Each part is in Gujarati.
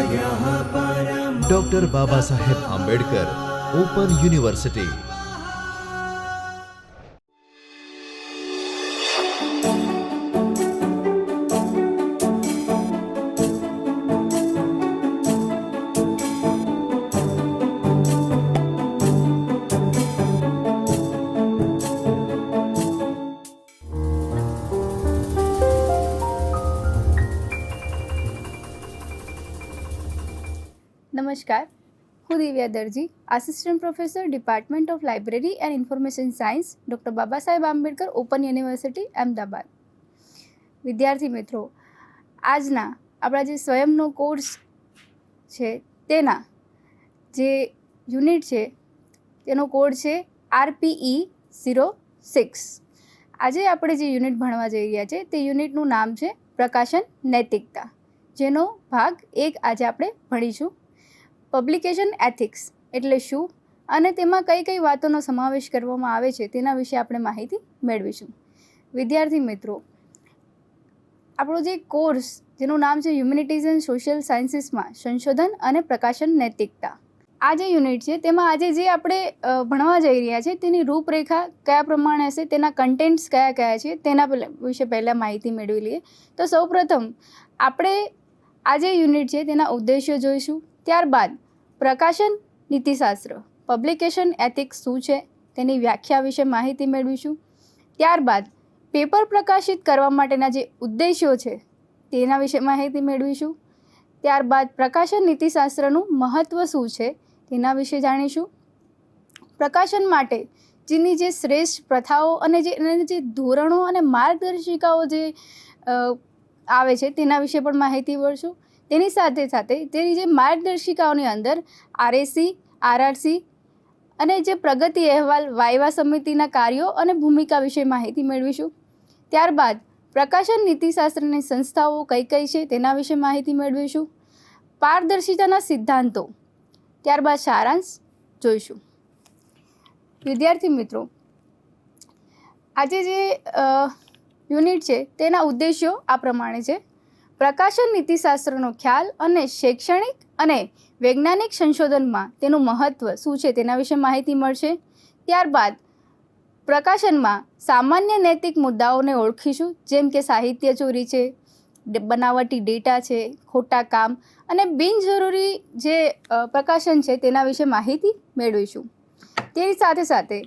Doctor Baba Saheb Ambedkar open university. નમસ્કાર, હું Divya Darji, assistant professor department of library and information science, doctor Baba Saheb Ambedkar open university, Ahmedabad. વિદ્યાર્થી મિત્રો, આજના આપણા જે સ્વયંનો કોર્સ છે તેના જે યુનિટ છે તેનો કોડ છે RPE06. આજે આપણે જે યુનિટ ભણવા જઈ રહ્યા છે તે યુનિટનું નામ છે પ્રકાશન નૈતિકતા, જેનો ભાગ 1 આજે આપણે ભણીશું. પબ્લિકેશન એથિક્સ એટલે શું અને તેમાં કઈ કઈ વાતોનો સમાવેશ કરવામાં આવે છે તેના વિશે આપણે માહિતી મેળવીશું. વિદ્યાર્થી મિત્રો, આપણો જે કોર્સ જેનું નામ છે હ્યુમેનિટીઝ એન્ડ સોશિયલ સાયન્સીસમાં સંશોધન અને પ્રકાશન નૈતિકતા, આ જે યુનિટ છે તેમાં આજે જે આપણે ભણવા જઈ રહ્યા છે તેની રૂપરેખા કયા પ્રમાણે હશે, તેના કન્ટેન્ટ્સ કયા કયા છે તેના વિશે પહેલાં માહિતી મેળવી લઈએ. તો સૌપ્રથમ આપણે આ જે યુનિટ છે તેના ઉદ્દેશ્યો જોઈશું. ત્યારબાદ પ્રકાશન નીતિશાસ્ત્ર પબ્લિકેશન એથિક્સ શું છે તેની વ્યાખ્યા વિશે માહિતી મેળવીશું. ત્યારબાદ પેપર પ્રકાશિત કરવા માટેના જે ઉદ્દેશ્યો છે તેના વિશે માહિતી મેળવીશું. ત્યારબાદ પ્રકાશન નીતિશાસ્ત્રનું મહત્ત્વ શું છે તેના વિશે જાણીશું. પ્રકાશન માટે જેની જે શ્રેષ્ઠ પ્રથાઓ અને જે ધોરણો અને માર્ગદર્શિકાઓ જે આવે છે તેના વિશે પણ માહિતી મેળવીશું. તેની સાથે સાથે તેની જે માર્ગદર્શિકાઓની અંદર RAC, RRC અને જે પ્રગતિ અહેવાલ, વાયવા સમિતિના કાર્યો અને ભૂમિકા વિશે માહિતી મેળવીશું. ત્યારબાદ પ્રકાશન નીતિશાસ્ત્રની સંસ્થાઓ કઈ કઈ છે તેના વિશે માહિતી મેળવીશું. પારદર્શિતાના સિદ્ધાંતો, ત્યારબાદ સારાંશ જોઈશું. વિદ્યાર્થી મિત્રો, આજે જે યુનિટ છે તેના ઉદ્દેશ્યો આ પ્રમાણે છે. પ્રકાશન નીતિશાસ્ત્રનો ખ્યાલ અને શૈક્ષણિક અને વૈજ્ઞાનિક સંશોધનમાં તેનું મહત્ત્વ શું છે તેના વિશે માહિતી મળશે. ત્યારબાદ પ્રકાશનમાં સામાન્ય નૈતિક મુદ્દાઓને ઓળખીશું, જેમ કે સાહિત્ય ચોરી છે, બનાવટી ડેટા છે, ખોટા કામ અને બિનજરૂરી જે પ્રકાશન છે તેના વિશે માહિતી મેળવીશું. તેની સાથે સાથે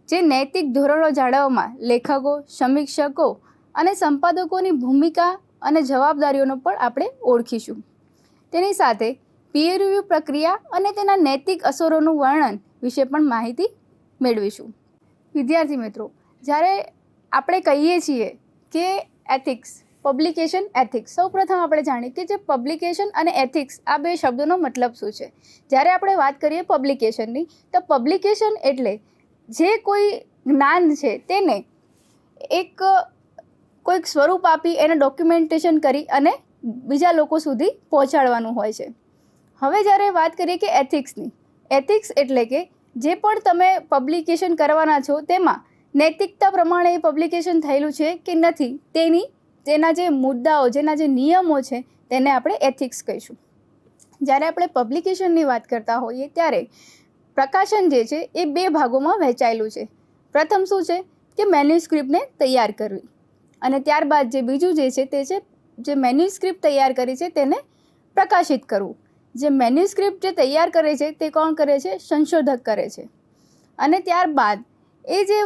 જે નૈતિક ધોરણો જાળવવામાં લેખકો, સમીક્ષકો અને સંપાદકોની ભૂમિકા અને જવાબદારીઓનો પણ આપણે ઓળખીશું. તેની સાથે પીયર રિવ્યૂ પ્રક્રિયા અને તેના નૈતિક અસરોનું વર્ણન વિશે પણ માહિતી મેળવીશું. વિદ્યાર્થી મિત્રો, જ્યારે આપણે કહીએ છીએ કે એથિક્સ, પબ્લિકેશન એથિક્સ, સૌપ્રથમ આપણે જાણીએ કે જે પબ્લિકેશન અને એથિક્સ આ બે શબ્દોનો મતલબ શું છે. જ્યારે આપણે વાત કરીએ પબ્લિકેશનની, તો પબ્લિકેશન એટલે જે કોઈ જ્ઞાન છે તેને એક કોઈક સ્વરૂપ આપી એને ડોક્યુમેન્ટેશન કરી અને બીજા લોકો સુધી પહોંચાડવાનું હોય છે. હવે જ્યારે વાત કરીએ કે એથિક્સની, એથિક્સ એટલે કે જે પણ તમે પબ્લિકેશન કરવાના છો તેમાં નૈતિકતા પ્રમાણે એ પબ્લિકેશન થયેલું છે કે નથી તેના જે મુદ્દાઓ, જેના જે નિયમો છે તેને આપણે એથિક્સ કહીશું. જ્યારે આપણે પબ્લિકેશનની વાત કરતા હોઈએ ત્યારે પ્રકાશન જે છે એ 2 ભાગોમાં વહેંચાયેલું છે. પ્રથમ શું છે કે મેન્યુસ્ક્રિપ્ટને તૈયાર કરવી, અને ત્યારબાદ જે બીજું જે છે તે છે જે મેન્યુસ્ક્રિપ્ટ તૈયાર કરી છે તેને પ્રકાશિત કરવું. જે મેન્યુસ્ક્રિપ્ટ જે તૈયાર કરે છે તે કોણ કરે છે? સંશોધક કરે છે. અને ત્યારબાદ એ જે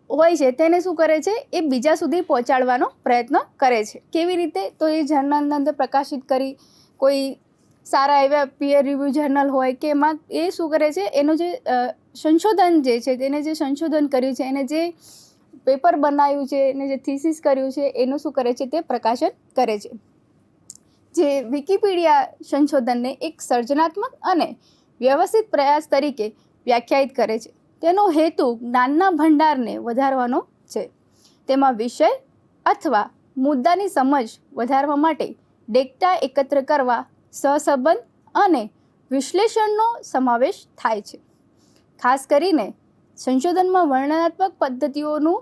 હોય છે તેને શું કરે છે? એ બીજા સુધી પહોંચાડવાનો પ્રયત્ન કરે છે. કેવી રીતે? તો એ જર્નલની અંદર પ્રકાશિત કરી, કોઈ સારા એવા પીયર રિવ્યૂ જર્નલ હોય કે એમાં એ શું કરે છે, એનું જે સંશોધન જે છે તેને જે સંશોધન કર્યું છે, એને જે પેપર બનાવ્યું છે, એને જે થીસીસ કર્યું છે એનું શું કરે છે? તે પ્રકાશન કરે છે. જે વિકિપીડિયા સંશોધનને એક સર્જનાત્મક અને વ્યવસ્થિત પ્રયાસ તરીકે વ્યાખ્યાયિત કરે છે. તેનો હેતુ જ્ઞાનના ભંડારને વધારવાનો છે. તેમાં વિષય અથવા મુદ્દાની સમજ વધારવા માટે ડેટા એકત્ર કરવા, સહસંબંધ અને વિશ્લેષણનો સમાવેશ થાય છે. ખાસ કરીને સંશોધનમાં વર્ણનાત્મક પદ્ધતિઓનું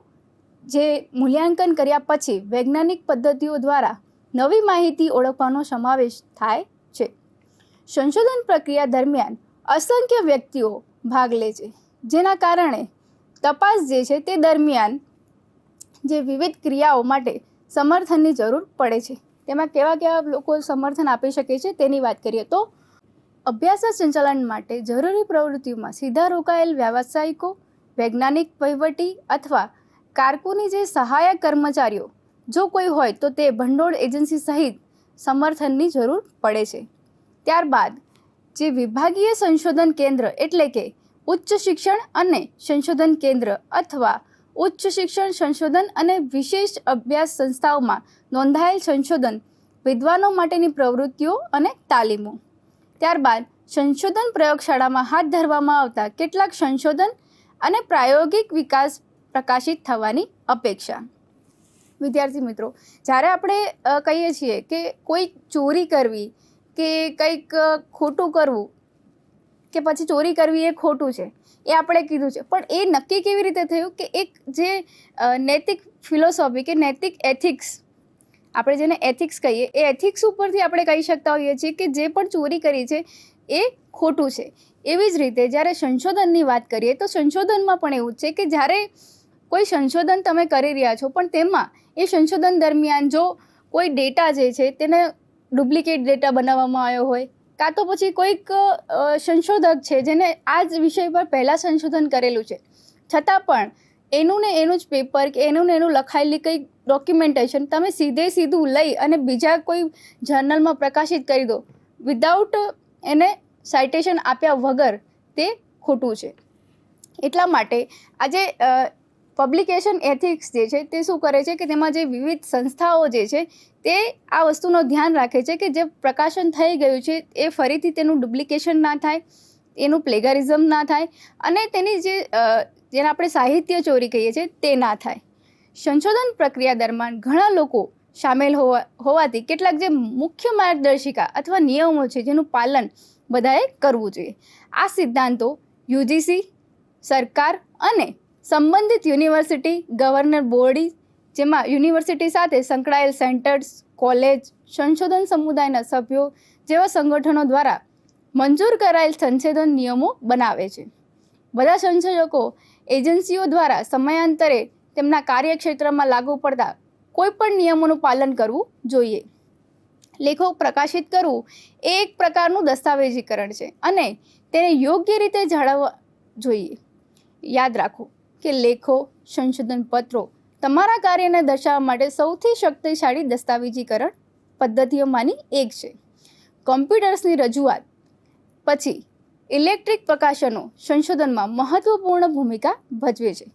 જે મૂલ્યાંકન કર્યા પછી વૈજ્ઞાનિક પદ્ધતિઓ દ્વારા નવી માહિતી ઓળખવાનો સમાવેશ થાય છે. સંશોધન પ્રક્રિયા દરમિયાન અસંખ્ય વ્યક્તિઓ ભાગ લે છે, જેના કારણે તપાસ જે છે તે દરમિયાન જે વિવિધ ક્રિયાઓ માટે સમર્થનની જરૂર પડે છે. તેમાં કેવા કેવા લોકો સમર્થન આપી શકે છે તેની વાત કરીએ તો અભ્યાસ સંચાલન માટે જરૂરી પ્રવૃત્તિઓમાં સીધા રોકાયેલ વ્યાવસાયિકો, વૈજ્ઞાનિક, વહીવટી અથવા કારકુની જે સહાયક કર્મચારીઓ જો કોઈ હોય તો તે ભંડોળ એજન્સી સહિત સમર્થનની જરૂર પડે છે. ત્યારબાદ જે વિભાગીય સંશોધન કેન્દ્ર એટલે કે ઉચ્ચ શિક્ષણ અને સંશોધન કેન્દ્ર અથવા ઉચ્ચ શિક્ષણ સંશોધન અને વિશેષ અભ્યાસ સંસ્થાઓમાં નોંધાયેલ સંશોધન વિદ્વાનો માટેની પ્રવૃત્તિઓ અને તાલીમો. ત્યારબાદ સંશોધન પ્રયોગશાળામાં હાથ ધરવામાં આવતા કેટલાક સંશોધન અને પ્રાયોગિક વિકાસ પ્રકાશિત થવાની અપેક્ષા. વિદ્યાર્થી મિત્રો, જ્યારે આપણે કહીએ છીએ કે કોઈ ચોરી કરવી કે કંઈક ખોટું કરવું કે પછી ચોરી કરવી એ ખોટું છે એ આપણે કીધું છે, પણ એ નક્કી કેવી રીતે થયું કે એક જે નૈતિક ફિલોસોફી કે નૈતિક એથિક્સ, આપણે જેને એથિક્સ કહીએ, એ એથિક્સ ઉપરથી આપણે કહી શકતા હોઈએ છીએ કે જે પણ ચોરી કરી છે એ ખોટું છે. એવી જ રીતે જ્યારે સંશોધનની વાત કરીએ તો સંશોધનમાં પણ એવું છે કે જ્યારે કોઈ સંશોધન તમે કરી રહ્યા છો પણ તેમાં એ સંશોધન દરમિયાન જો કોઈ ડેટા જે છે તેને ડુપ્લિકેટ ડેટા બનાવવામાં આવ્યો હોય, કાં તો પછી કોઈક સંશોધક છે જેને આ જ વિષય પર પહેલાં સંશોધન કરેલું છે છતાં પણ એનું ને એનું જ પેપર કે એનું ને એનું લખાયેલી કંઈક ડોક્યુમેન્ટેશન તમે સીધું લઈ અને બીજા કોઈ જર્નલમાં પ્રકાશિત કરી દો વિધાઉટ એને સાઇટેશન આપ્યા વગર, તે ખોટું છે. એટલા માટે આજે પબ્લિકેશન એથિક્સ જે છે તે શું કરે છે કે તેમાં જે વિવિધ સંસ્થાઓ જે છે તે આ વસ્તુનો ધ્યાન રાખે છે કે જે પ્રકાશન થઈ ગયું છે એ ફરીથી તેનું ડુપ્લિકેશન ના થાય, એનું પ્લેગરિઝમ ના થાય અને તેની જેને આપણે સાહિત્ય ચોરી કહીએ છીએ તે ના થાય. સંશોધન પ્રક્રિયા દરમિયાન ઘણા લોકો સામેલ હોવાથી કેટલાક જે મુખ્ય માર્ગદર્શિકા અથવા નિયમો છે જેનું પાલન બધાએ કરવું જોઈએ. આ સિદ્ધાંતો યુજીસી, સરકાર અને સંબંધિત યુનિવર્સિટી ગવર્નર બોડી, જેમાં યુનિવર્સિટી સાથે સંકળાયેલ સેન્ટર્સ, કોલેજ, સંશોધન સમુદાયના સભ્યો જેવા સંગઠનો દ્વારા મંજૂર કરાયેલ સંશોધન નિયમો બનાવે છે. બધા સંશોધકો એજન્સીઓ દ્વારા સમયાંતરે તેમના કાર્યક્ષેત્રમાં લાગુ પડતા કોઈપણ નિયમોનું પાલન કરવું જોઈએ. લેખો પ્રકાશિત કરવું એ એક પ્રકારનું દસ્તાવેજીકરણ છે અને તેને યોગ્ય રીતે જાળવવા જોઈએ. યાદ રાખો કે લેખો, સંશોધન પત્રો તમારા કાર્યને દર્શાવવા માટે સૌથી શક્તિશાળી દસ્તાવેજીકરણ પદ્ધતિઓમાંની એક છે. કોમ્પ્યુટર્સની રજૂઆત પછી ઇલેક્ટ્રિક પ્રકાશનો સંશોધનમાં મહત્વપૂર્ણ ભૂમિકા ભજવે છે.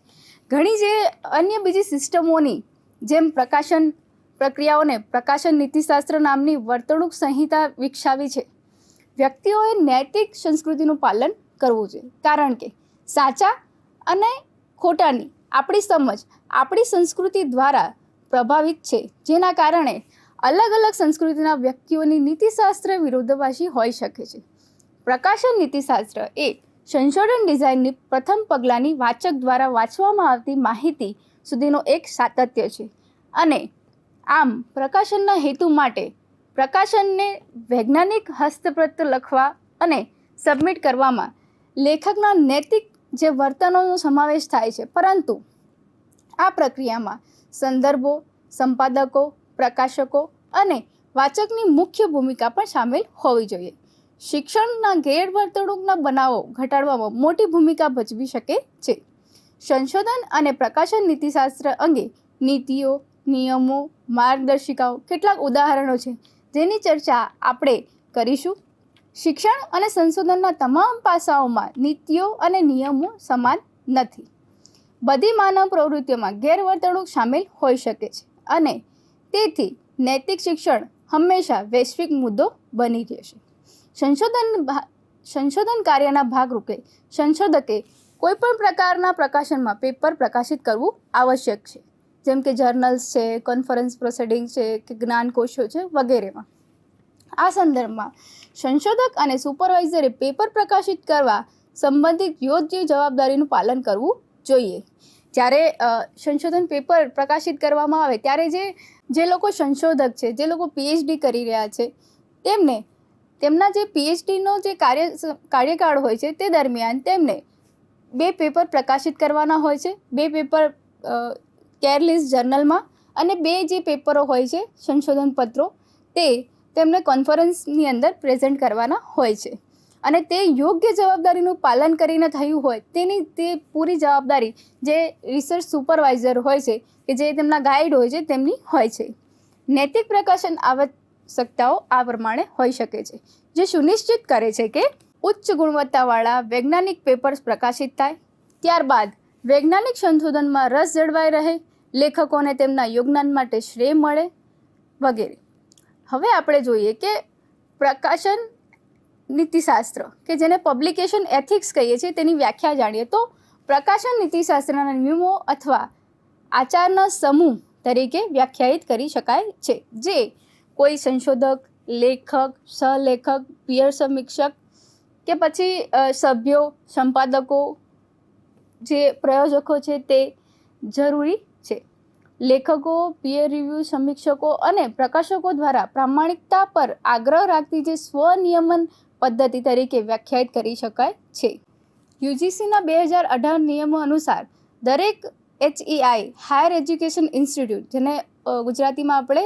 ઘણી જે અન્ય બીજી સિસ્ટમોની જેમ પ્રકાશન પ્રક્રિયાઓને પ્રકાશન નીતિશાસ્ત્ર નામની વર્તણૂક સંહિતા વિકસાવી છે. વ્યક્તિઓએ નૈતિક સંસ્કૃતિનું પાલન કરવું જોઈએ, કારણ કે સાચા અને ખોટાની આપણી સમજ આપણી સંસ્કૃતિ દ્વારા પ્રભાવિત છે, જેના કારણે અલગ અલગ સંસ્કૃતિના વ્યક્તિઓની નીતિશાસ્ત્ર વિરોધાભાસી હોઈ શકે છે. પ્રકાશન નીતિશાસ્ત્ર એ સંશોધન ડિઝાઇનની પ્રથમ પગલાંની વાચક દ્વારા વાંચવામાં આવતી માહિતી સુધીનો એક સાતત્ય છે અને આમ પ્રકાશનના હેતુ માટે પ્રકાશનને વૈજ્ઞાનિક હસ્તપ્રત લખવા અને સબમિટ કરવામાં લેખકના નૈતિક જે વર્તનોનો સમાવેશ થાય છે, પરંતુ આ પ્રક્રિયામાં સંદર્ભો, સંપાદકો, પ્રકાશકો અને વાચકની મુખ્ય ભૂમિકા પણ સામેલ હોવી જોઈએ. શિક્ષણના ગેરવર્તણૂકના બનાવો ઘટાડવામાં મોટી ભૂમિકા ભજવી શકે છે. સંશોધન અને પ્રકાશન નીતિશાસ્ત્ર અંગે નીતિઓ, નિયમો, માર્ગદર્શિકાઓ કેટલાક ઉદાહરણો છે જેની ચર્ચા આપણે કરીશું. શિક્ષણ અને સંશોધનના તમામ પાસાઓમાં નીતિઓ અને નિયમો સમાન નથી. બધી માનવ પ્રવૃત્તિઓમાં ગેરવર્તણૂક સામેલ હોઈ શકે છે અને તેથી નૈતિક શિક્ષણ હંમેશા વૈશ્વિક મુદ્દો બની રહેશે. સંશોધન કાર્યના ભાગરૂપે સંશોધકે કોઈપણ પ્રકારના પ્રકાશનમાં પેપર પ્રકાશિત કરવું આવશ્યક છે, જેમ કે જર્નલ્સ છે, કોન્ફરન્સ પ્રોસિડિંગ છે કે જ્ઞાનકોશો છે વગેરેમાં. આ સંદર્ભમાં સંશોધક અને સુપરવાઇઝરે પેપર પ્રકાશિત કરવા સંબંધિત યોગ્ય જવાબદારીનું પાલન કરવું જોઈએ. જ્યારે સંશોધન પેપર પ્રકાશિત કરવામાં આવે ત્યારે જે લોકો સંશોધક છે, જે લોકો પીએચડી કરી રહ્યા છે, તેમને તેમના જે પીએચડીનો જે કાર્યકાળ હોય છે તે દરમિયાન તેમને 2 પેપર પ્રકાશિત કરવાના હોય છે, 2 પેપર કેરલિસ્ટ જર્નલમાં અને 2 જે પેપરો હોય છે સંશોધન પત્રો તે તેમને કોન્ફરન્સની અંદર પ્રેઝન્ટ કરવાના હોય છે અને તે યોગ્ય જવાબદારીનું પાલન કરીને થયું હોય તે પૂરી જવાબદારી જે રિસર્ચ સુપરવાઇઝર હોય છે કે જે તેમના ગાઈડ હોય છે તેમની હોય છે. નૈતિક પ્રકાશન આવશ્યકતાઓ આ પ્રમાણે હોઈ શકે છે, જે સુનિશ્ચિત કરે છે કે ઉચ્ચ ગુણવત્તાવાળા વૈજ્ઞાનિક પેપર્સ પ્રકાશિત થાય, ત્યારબાદ વૈજ્ઞાનિક સંશોધનમાં રસ જળવાઈ રહે, લેખકોને તેમના યોગદાન માટે શ્રેય મળે વગેરે. હવે આપણે જોઈએ કે પ્રકાશન નીતિશાસ્ત્ર કે જેને પબ્લિકેશન એથિક્સ કહીએ છીએ તેની વ્યાખ્યા જાણીએ તો પ્રકાશન નીતિશાસ્ત્રના નિયમો અથવા આચારના સમૂહ તરીકે વ્યાખ્યાયિત કરી શકાય છે, જે કોઈ સંશોધક, લેખક, સહલેખક, પીયર સમીક્ષક કે પછી સભ્યો, સંપાદકો, જે પ્રયોજકો છે તે જરૂરી છે. લેખકો, પીયર રિવ્યુ સમીક્ષકો અને પ્રકાશકો દ્વારા પ્રામાણિકતા પર આગ્રહ રાખતી જે સ્વનિયમન પદ્ધતિ તરીકે વ્યાખ્યાયિત કરી શકાય છે. યુજીસીના 2018 નિયમો અનુસાર દરેક HEI હાયર એજ્યુકેશન ઇન્સ્ટિટ્યૂટ, જેને ગુજરાતીમાં આપણે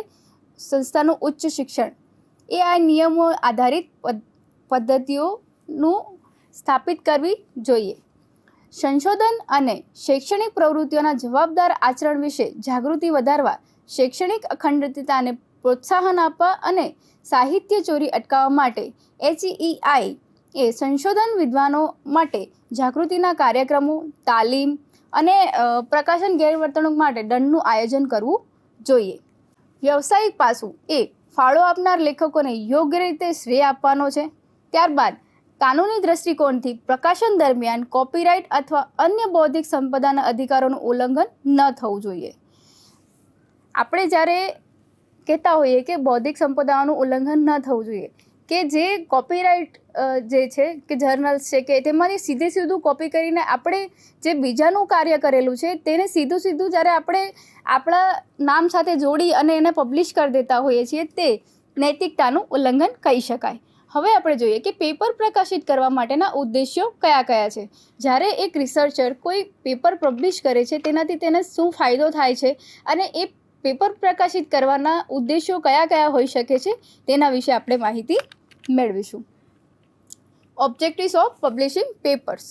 સંસ્થાનું ઉચ્ચ શિક્ષણ, એ આ નિયમો આધારિત પદ્ધતિઓનું સ્થાપિત કરવી જોઈએ. સંશોધન અને શૈક્ષણિક પ્રવૃત્તિઓના જવાબદાર આચરણ વિશે જાગૃતિ વધારવા, શૈક્ષણિક અખંડિતતાને પ્રોત્સાહન આપવા અને સાહિત્ય ચોરી અટકાવવા માટે HEI એ સંશોધન વિદ્વાનો માટે જાગૃતિના કાર્યક્રમો, તાલીમ અને પ્રકાશન ગેરવર્તણૂક માટે દંડનું આયોજન કરવું જોઈએ. વ્યવસાયિક પાસું એ ફાળો આપનાર લેખકોને યોગ્ય રીતે શ્રેય આપવાનો છે. ત્યારબાદ કાનૂની દૃષ્ટિકોણથી પ્રકાશન દરમિયાન કોપીરાઇટ અથવા અન્ય બૌદ્ધિક સંપદાના અધિકારોનું ઉલ્લંઘન ન થવું જોઈએ. આપણે જ્યારે કહેતા હોઈએ કે બૌદ્ધિક સંપદાઓનું ઉલ્લંઘન ન થવું જોઈએ, કે જે કોપીરાઇટ જે છે કે જર્નલ્સ છે કે તેમાંથી સીધું કોપી કરીને આપણે જે બીજાનું કાર્ય કરેલું છે તેને સીધું જ્યારે આપણે આપણા નામ સાથે જોડી અને એને પબ્લિશ કરી દેતા હોઈએ છીએ તે નૈતિકતાનું ઉલ્લંઘન કહી શકાય. હવે આપણે જોઈએ કે પેપર પ્રકાશિત કરવા માટેના ઉદ્દેશ્યો કયા કયા છે. જ્યારે એક રિસર્ચર કોઈ પેપર પબ્લિશ કરે છે તેનાથી તેને શું ફાયદો થાય છે અને એ પેપર પ્રકાશિત કરવાના ઉદ્દેશ્યો કયા કયા હોઈ શકે છે તેના વિશે આપણે માહિતી મેળવીશું. ઓબ્જેક્ટિવ્સ ઓફ પબ્લિશિંગ પેપર્સ,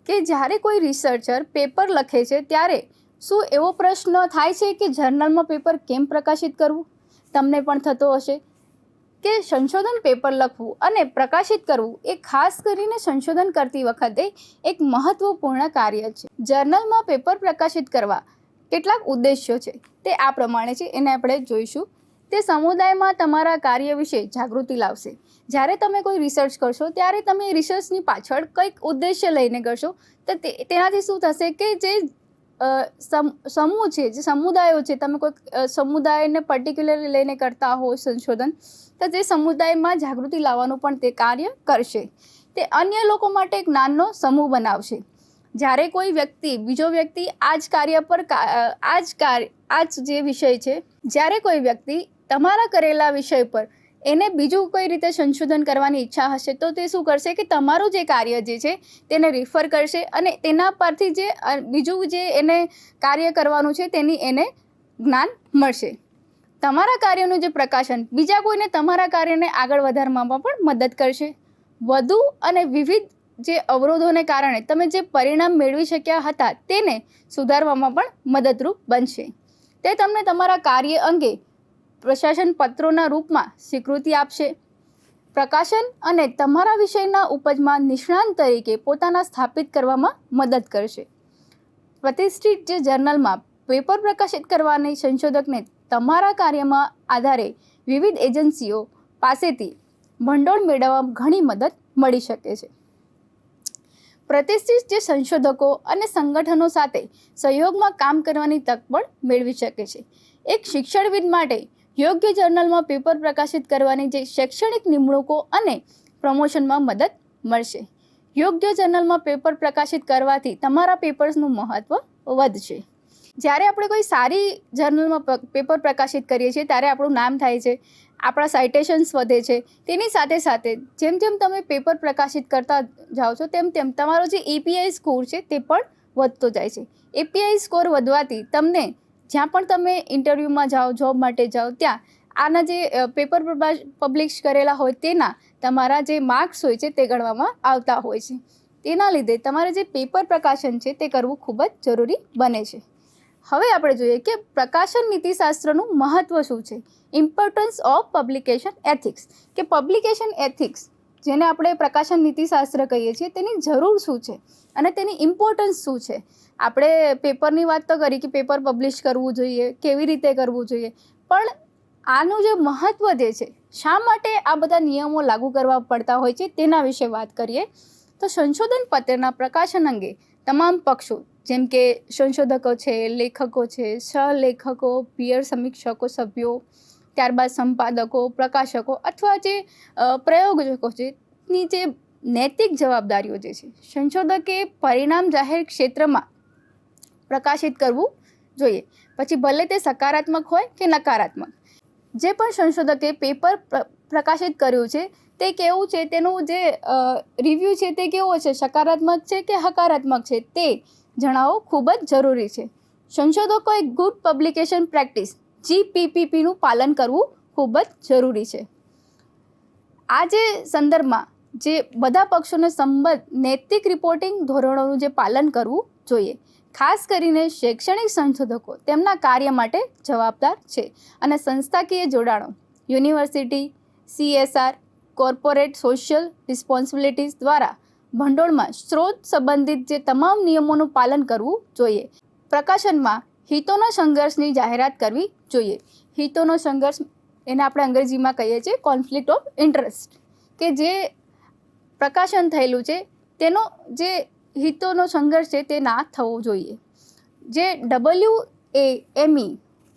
કે જ્યારે કોઈ રિસર્ચર પેપર લખે છે ત્યારે શું એવો પ્રશ્ન થાય છે કે જર્નલમાં પેપર કેમ પ્રકાશિત કરવું? તમને પણ થતો હશે કે સંશોધન પેપર લખવું અને પ્રકાશિત કરવું એ ખાસ કરીને સંશોધન કરતી વખતે એક મહત્વપૂર્ણ કાર્ય છે. જર્નલમાં પેપર પ્રકાશિત કરવા કેટલાક ઉદ્દેશ્યો છે તે આ પ્રમાણે છે, એને આપણે જોઈશું. તે સમુદાયમાં તમારા કાર્ય વિશે જાગૃતિ લાવશે. જ્યારે તમે કોઈ રિસર્ચ કરશો ત્યારે તમે રિસર્ચની પાછળ કંઈક ઉદ્દેશ્ય લઈને કરશો તો તેનાથી શું થશે કે જે સમૂહ છે, જે સમુદાયો છે, તમે કોઈક સમુદાયને પર્ટિક્યુલરલી લઈને કરતા હો સંશોધન, તો જે સમુદાયમાં જાગૃતિ લાવવાનું પણ તે કાર્ય કરશે. તે અન્ય લોકો માટે એક જ્ઞાનનો સમૂહ બનાવશે. જ્યારે કોઈ વ્યક્તિ બીજો વ્યક્તિ આ જ કાર્ય પર આ જ જે વિષય છે, જ્યારે કોઈ વ્યક્તિ તમારા કરેલા વિષય પર એને બીજું કઈ રીતે સંશોધન કરવાની ઈચ્છા હશે તો તે શું કરશે કે તમારું જે કાર્ય જે છે તેને રિફર કરશે અને તેના પરથી જે બીજું જે એને કાર્ય કરવાનું છે તેની એને જ્ઞાન મળશે. તમારા કાર્યનું જે પ્રકાશન બીજા કોઈને તમારા કાર્યને આગળ વધારવામાં પણ મદદ કરશે. વધુ અને વિવિધ જે અવરોધોને કારણે તમે જે પરિણામ મેળવી શક્યા હતા તેને સુધારવામાં પણ મદદરૂપ બનશે. તે તમને તમારા કાર્ય અંગે પ્રશાસન પત્રોના રૂપમાં સ્વીકૃતિ આપશે. પ્રકાશન અને તમારા વિષયના ઉપજમાં નિષ્ણાંત તરીકે પોતાના સ્થાપિત કરવામાં મદદ કરશે. પ્રતિષ્ઠિત જે જર્નલમાં પેપર પ્રકાશિત કરવાની સંશોધકને તમારા કાર્યમાં આધારે વિવિધ એજન્સીઓ પાસેથી ભંડોળ મેળવવા ઘણી મદદ મળી શકે છે. પ્રતિષ્ઠિત જે સંશોધકો અને સંગઠનો સાથે સહયોગમાં કામ કરવાની તક પણ મેળવી શકે છે. એક શિક્ષણવિદ માટે યોગ્ય જર્નલમાં પેપર પ્રકાશિત કરવાની જે શૈક્ષણિક નિમણૂકો અને પ્રમોશનમાં મદદ મળશે. યોગ્ય જર્નલમાં પેપર પ્રકાશિત કરવાથી તમારા પેપર્સનું મહત્ત્વ વધશે. જ્યારે આપણે કોઈ સારી જર્નલમાં પેપર પ્રકાશિત કરીએ છીએ ત્યારે આપણું નામ થાય છે આપણા સાઇટેશન્સ વધે છે. તેની સાથે સાથે જેમ જેમ તમે પેપર પ્રકાશિત કરતા જાઓ છો તેમ તેમ તમારો જે API સ્કોર છે તે પણ વધતો જાય છે. API સ્કોર વધવાથી તમને જ્યાં પણ તમે ઇન્ટરવ્યૂમાં જાઓ, જોબ માટે જાઓ, ત્યાં આના જે પેપર પબ્લિશ કરેલા હોય તેના તમારા જે માર્ક્સ હોય છે તે ગણવામાં આવતા હોય છે. તેના લીધે તમારે જે પેપર પ્રકાશન છે તે કરવું ખૂબ જ જરૂરી બને છે. હવે આપણે જોઈએ કે પ્રકાશન નીતિશાસ્ત્રનું મહત્ત્વ શું છે. ઇમ્પોર્ટન્સ ઓફ પબ્લિકેશન એથિક્સ, કે પબ્લિકેશન એથિક્સ જેને આપણે પ્રકાશન નીતિશાસ્ત્ર કહીએ છીએ તેની જરૂર શું છે અને તેની ઇમ્પોર્ટન્સ શું છે. આપણે પેપરની વાત તો કરી કે પેપર પબ્લિશ કરવું જોઈએ, કેવી રીતે કરવું જોઈએ, પણ આનું જે મહત્ત્વ જે છે, શા માટે આ બધા નિયમો લાગુ કરવા પડતા હોય છે તેના વિશે વાત કરીએ તો સંશોધન પત્રના પ્રકાશન અંગે તમામ પક્ષો જેમ કે સંશોધકો છે, લેખકો છે, સહલેખકો, પીયર સમીક્ષકો સભ્યો, ત્યારબાદ સંપાદકો, પ્રકાશકો અથવા જે પ્રયોજકો છે ની જે નૈતિક જવાબદારીઓ જે છે, સંશોધકે પરિણામ જાહેર ક્ષેત્રમાં પ્રકાશિત કરવું જોઈએ. પછી ભલે તે સકારાત્મક હોય કે નકારાત્મક. જે પણ સંશોધકે પેપર પ્રકાશિત કર્યું છે તે કેવું છે, તેનું જે રિવ્યૂ છે તે કેવો છે, સકારાત્મક છે કે હકારાત્મક છે તે જણાવવું ખૂબ જ જરૂરી છે. સંશોધકોએ ગુડ પબ્લિકેશન પ્રેક્ટિસ GPPનું પાલન કરવું ખૂબ જ જરૂરી છે. આ જે સંદર્ભમાં જે બધા પક્ષોને સંબંધ નૈતિક રિપોર્ટિંગ ધોરણોનું જે પાલન કરવું જોઈએ. ખાસ કરીને શૈક્ષણિક સંશોધકો તેમના કાર્ય માટે જવાબદાર છે અને સંસ્થાકીય જોડાણો, university, CSR, corporate social responsibilities દ્વારા ભંડોળમાં સ્ત્રોત સંબંધિત જે તમામ નિયમોનું પાલન કરવું જોઈએ. પ્રકાશનમાં હિતોના સંઘર્ષની જાહેરાત કરવી જોઈએ. હિતોનો સંઘર્ષ એને આપણે અંગ્રેજીમાં કહીએ છીએ કોન્ફ્લિક્ટ ઓફ ઇન્ટરેસ્ટ, કે જે પ્રકાશન થયેલું છે તેનો જે હિતોનો સંઘર્ષ છે તે ના થવો જોઈએ. જે WAME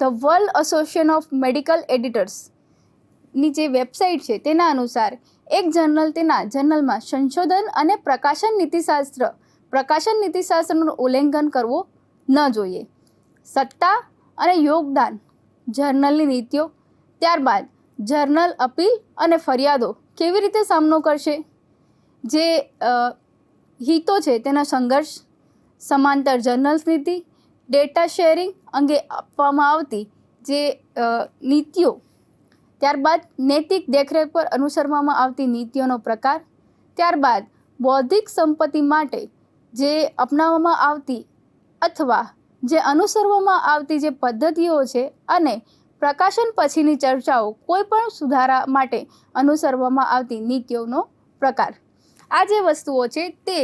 the world association of medical એડિટર્સની જે વેબસાઇટ છે તેના અનુસાર એક જર્નલ તેના જર્નલમાં સંશોધન અને પ્રકાશન નીતિશાસ્ત્રનું ઉલ્લંઘન કરવું ન જોઈએ. સત્તા અને યોગદાન જર્નલની નીતિઓ, ત્યારબાદ જર્નલ અપીલ અને ફરિયાદો કેવી રીતે સામનો કરશે, જે હિતો છે તેનો સંઘર્ષ, સમાંતર જર્નલ્સ નીતિ, ડેટા શેરિંગ અંગે આપવામાં આવતી જે નીતિઓ, ત્યારબાદ નૈતિક દેખરેખ પર અનુસરવામાં આવતી નીતિઓનો પ્રકાર, ત્યારબાદ બૌદ્ધિક સંપત્તિ માટે જે અપનાવવામાં આવતી અથવા જે અનુસરવામાં આવતી જે પદ્ધતિઓ છે અને પ્રકાશન પછીની ચર્ચાઓ કોઈ પણ સુધારા માટે અનુસરવામાં આવતી નીતિઓનો પ્રકાર. આ જે વસ્તુઓ છે તે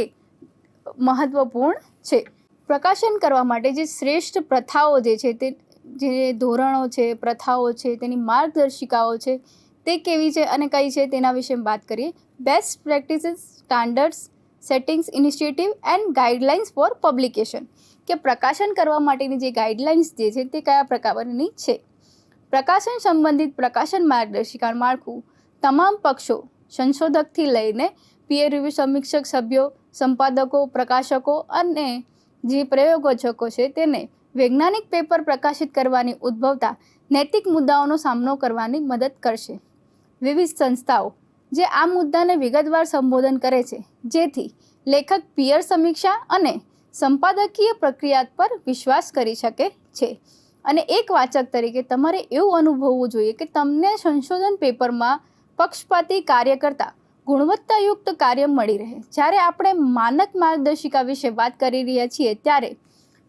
મહત્ત્વપૂર્ણ છે. પ્રકાશન કરવા માટે જે શ્રેષ્ઠ પ્રથાઓ જે છે તે જે ધોરણો છે, પ્રથાઓ છે, તેની માર્ગદર્શિકાઓ છે તે કેવી છે અને કઈ છે તેના વિશે વાત કરીએ. Best practices, standards, settings, initiative and guidelines for publication, કે પ્રકાશન કરવા માટેની જે ગાઈડલાઇન્સ જે છે તે કયા પ્રકારની છે. પ્રકાશન સંબંધિત પ્રકાશન માર્ગદર્શિકા માળખું તમામ પક્ષો, સંશોધકથી લઈને પીયર રિવ્યુ સમીક્ષક સભ્યો, સંપાદકો, પ્રકાશકો અને જે પ્રયોગોજકો છે તેને વૈજ્ઞાનિક પેપર પ્રકાશિત કરવાની ઉદ્ભવતા નૈતિક મુદ્દાઓનો સામનો કરવાની મદદ કરશે. વિવિધ સંસ્થાઓ જે આ મુદ્દાને વિગતવાર સંબોધન કરે છે જેથી લેખક પીયર સમીક્ષા અને સંપાદકીય પ્રક્રિયા પર વિશ્વાસ કરી શકે છે. અને એક વાચક તરીકે તમારે એવું અનુભવવું જોઈએ કે તમને સંશોધન પેપરમાં પક્ષપાતી કાર્ય કરતાં ગુણવત્તાયુક્ત કાર્ય મળી રહે. જ્યારે આપણે માનક માર્ગદર્શિકા વિશે વાત કરી રહ્યા છીએ ત્યારે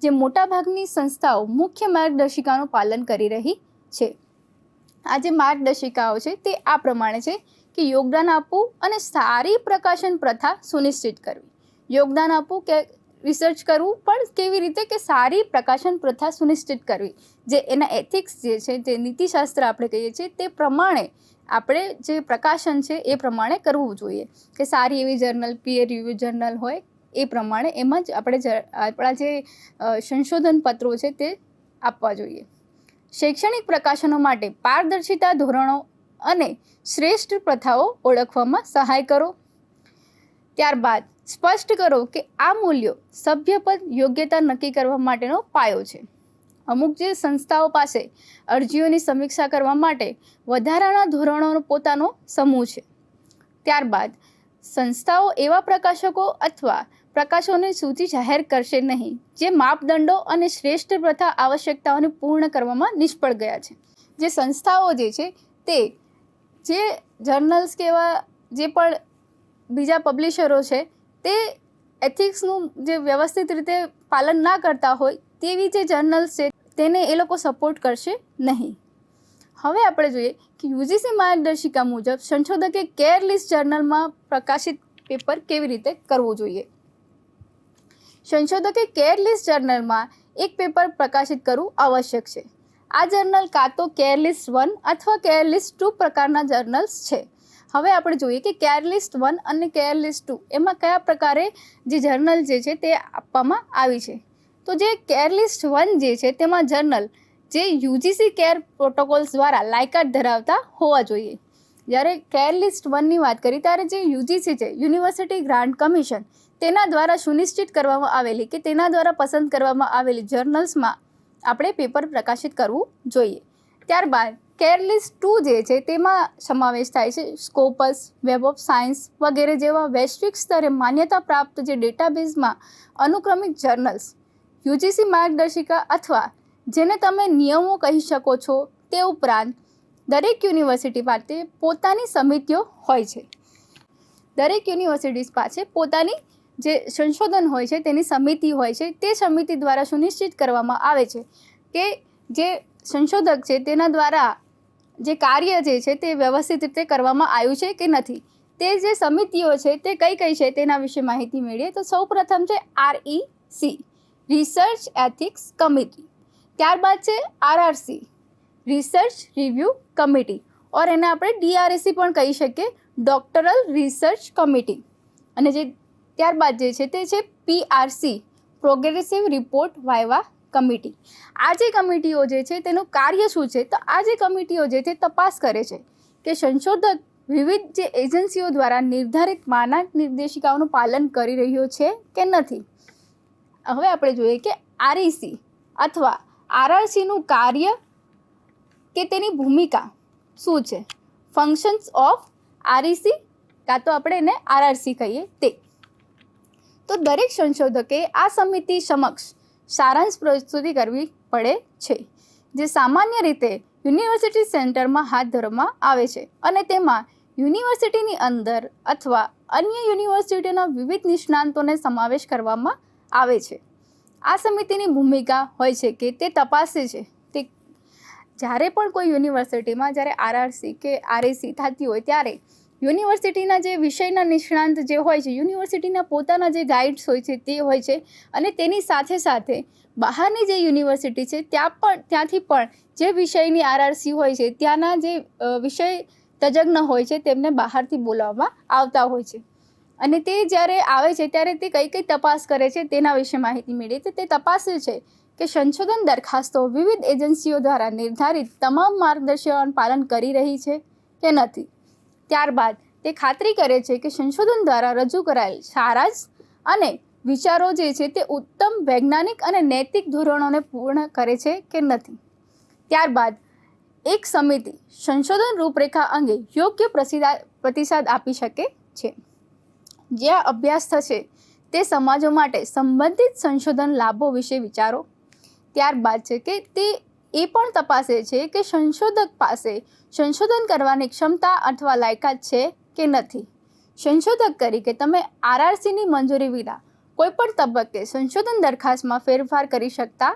જે મોટાભાગની સંસ્થાઓ મુખ્ય માર્ગદર્શિકાનું પાલન કરી રહી છે. આ જે માર્ગદર્શિકાઓ છે તે આ પ્રમાણે છે કે યોગદાન આપવું અને સારી પ્રકાશન પ્રથા સુનિશ્ચિત કરવી. યોગદાન આપવું કે રિસર્ચ કરવું, પણ કેવી રીતે કે સારી પ્રકાશન પ્રથા સુનિશ્ચિત કરવી. જે એના એથિક્સ જે છે, જે નીતિશાસ્ત્ર આપણે કહીએ છીએ તે પ્રમાણે આપણે જે પ્રકાશન છે એ પ્રમાણે કરવું જોઈએ. કે સારી એવી જર્નલ, પીયર રિવ્યુ જર્નલ હોય એ પ્રમાણે એમાં જ આપણે આપણા જે સંશોધન પત્રો છે તે આપવા જોઈએ. શૈક્ષણિક પ્રકાશનો માટે પારદર્શિતા ધોરણો અને શ્રેષ્ઠ પ્રથાઓ ઓળખવામાં સહાય કરો. ત્યારબાદ સ્પષ્ટ કરો કે આ મૂલ્યો સભ્યપદ યોગ્યતા નક્કી કરવા માટેનો પાયો છે. અમુક જે સંસ્થાઓ પાસે અરજીઓની સમીક્ષા કરવા માટે વધારાના ધોરણોનો પોતાનો સમૂહ છે. ત્યારબાદ સંસ્થાઓ એવા પ્રકાશકો અથવા પ્રકાશનોની સૂચિ જાહેર કરશે નહીં જે માપદંડો અને શ્રેષ્ઠ પ્રથા આવશ્યકતાઓને પૂર્ણ કરવામાં નિષ્ફળ ગયા છે. જે સંસ્થાઓ જે છે તે જે જર્નલ્સ કે એવા જે પણ બીજા પબ્લિશરો છે તે એથિક્સનું જે વ્યવસ્થિત રીતે પાલન ના કરતા હોય તેવી જે જર્નલ્સ છે તેને એ લોકો સપોર્ટ કરશે નહીં. હવે આપણે જોઈએ કે યુજીસી માર્ગદર્શિકા મુજબ સંશોધકે કેર લિસ્ટ જર્નલમાં પ્રકાશિત પેપર કેવી રીતે કરવું જોઈએ. સંશોધકે કેર લિસ્ટ જર્નલમાં એક પેપર પ્રકાશિત કરવું આવશ્યક છે. આ જર્નલ કાં તો કેર લિસ્ટ 1 અથવા કેર લિસ્ટ 2 પ્રકારના જર્નલ્સ છે. હવે આપણે જોઈએ કે કેર લિસ્ટ 1 અને કેર લિસ્ટ 2 એમાં કયા પ્રકારે જે જર્નલ જે છે તે આપવામાં આવી છે. તો જે કેર લિસ્ટ 1 જે છે તેમાં જર્નલ જે યુજીસી કેર પ્રોટોકોલ્સ દ્વારા લાયકાત ધરાવતા હોવા જોઈએ. જ્યારે કેર લિસ્ટ 1ની વાત કરી ત્યારે જે યુજીસી છે યુનિવર્સિટી ગ્રાન્ટ કમિશન તેના દ્વારા સુનિશ્ચિત કરવામાં આવેલી કે તેના દ્વારા પસંદ કરવામાં આવેલી જર્નલ્સમાં આપણે પેપર પ્રકાશિત કરવું જોઈએ. ત્યારબાદ કેર લિસ્ટ 2 જે છે તેમાં સમાવેશ થાય છે સ્કોપસ, વેબ ઓફ સાયન્સ વગેરે જેવા વૈશ્વિક સ્તરે માન્યતા પ્રાપ્ત જે ડેટાબેઝમાં અનુક્રમિક જર્નલ્સ યુજીસી માર્ગદર્શિકા અથવા જેને તમે નિયમો કહી શકો છો તે ઉપરાંત દરેક યુનિવર્સિટી પાસે પોતાની સમિતિઓ હોય છે. દરેક યુનિવર્સિટીઝ પાસે પોતાની જે સંશોધન હોય છે તેની સમિતિ હોય છે. તે સમિતિ દ્વારા સુનિશ્ચિત કરવામાં આવે છે કે જે સંશોધક છે તેના દ્વારા જે કાર્ય જે છે તે વ્યવસ્થિત રીતે કરવામાં આવ્યું છે કે નથી. તે જે સમિતિઓ છે તે કઈ કઈ છે તેના વિશે માહિતી મેળવીએ તો સૌ પ્રથમ છે REC રિસર્ચ એથિક્સ કમિટી. ત્યારબાદ છે RRC રિસર્ચ રિવ્યૂ કમિટી ઓર એને આપણે DRC પણ કહી શકીએ ડોક્ટરલ રિસર્ચ કમિટી. અને જે ત્યારબાદ જે છે તે છે PRC progressive report viva committee. આ જે કમિટીઓ જે છે તેનું કાર્ય શું છે તો આ જે કમિટીઓ જે છે તપાસ કરે છે કે સંશોધક વિવિધ જે એજન્સીઓ દ્વારા નિર્ધારિત માનક નિર્દેશિકાઓનું પાલન કરી રહ્યો છે કે નથી. હવે આપણે જોઈએ કે REC અથવા RRCનું કાર્ય કે તેની ભૂમિકા શું છે. ફંક્શન્સ ઓફ REC કાં તો આપણે એને RRC કહીએ તે. તો દરેક સંશોધકે આ સમિતિ સમક્ષ સારાંશ પ્રસ્તુતિ કરવી પડે છે જે સામાન્ય રીતે યુનિવર્સિટી સેન્ટરમાં હાથ ધરવામાં આવે છે અને તેમાં યુનિવર્સિટીની અંદર અથવા અન્ય યુનિવર્સિટીના વિવિધ નિષ્ણાંતોને સમાવેશ કરવામાં આવે છે. આ સમિતિની ભૂમિકા હોય છે કે તે તપાસે છે તે જ્યારે પણ કોઈ યુનિવર્સિટીમાં જ્યારે RRC કે REC થતી હોય ત્યારે યુનિવર્સિટીના જે વિષયના નિષ્ણાંત જે હોય છે યુનિવર્સિટીના પોતાના જે ગાઈડ્સ હોય છે તે હોય છે અને તેની સાથે સાથે બહારની જે યુનિવર્સિટી છે ત્યાંથી પણ જે વિષયની RRC હોય છે ત્યાંના જે વિષય તજજ્ઞ હોય છે તેમને બહારથી બોલાવવામાં આવતા હોય છે અને તે જ્યારે આવે છે ત્યારે તે કઈ કઈ તપાસ કરે છે તેના વિશે માહિતી મેળવી તો તે તપાસે છે કે સંશોધન દરખાસ્તો વિવિધ એજન્સીઓ દ્વારા નિર્ધારિત તમામ માર્ગદર્શિકાઓનું પાલન કરી રહી છે કે નથી. ત્યારબાદ તે ખાતરી કરે છે કે સંશોધન દ્વારા રજૂ કરાયેલ સારાંશ અને વિચારો જે છે તે ઉત્તમ વૈજ્ઞાનિક અને નૈતિક ધોરણોને પૂર્ણ કરે છે કે નથી. ત્યારબાદ એક સમિતિ સંશોધન રૂપરેખા અંગે યોગ્ય પ્રતિસાદ આપી શકે છે. જ્યાં અભ્યાસ થશે તે સમાજો માટે સંબંધિત સંશોધન લાભો વિશે વિચારો. ત્યારબાદ છે કે તે એ પણ તપાસે છે કે સંશોધક પાસે સંશોધન કરવાની ક્ષમતા અથવા લાયકાત છે કે નથી. સંશોધક તરીકે તમે RRCની મંજૂરી વિના કોઈપણ તબક્કે સંશોધન દરખાસ્તમાં ફેરફાર કરી શકતા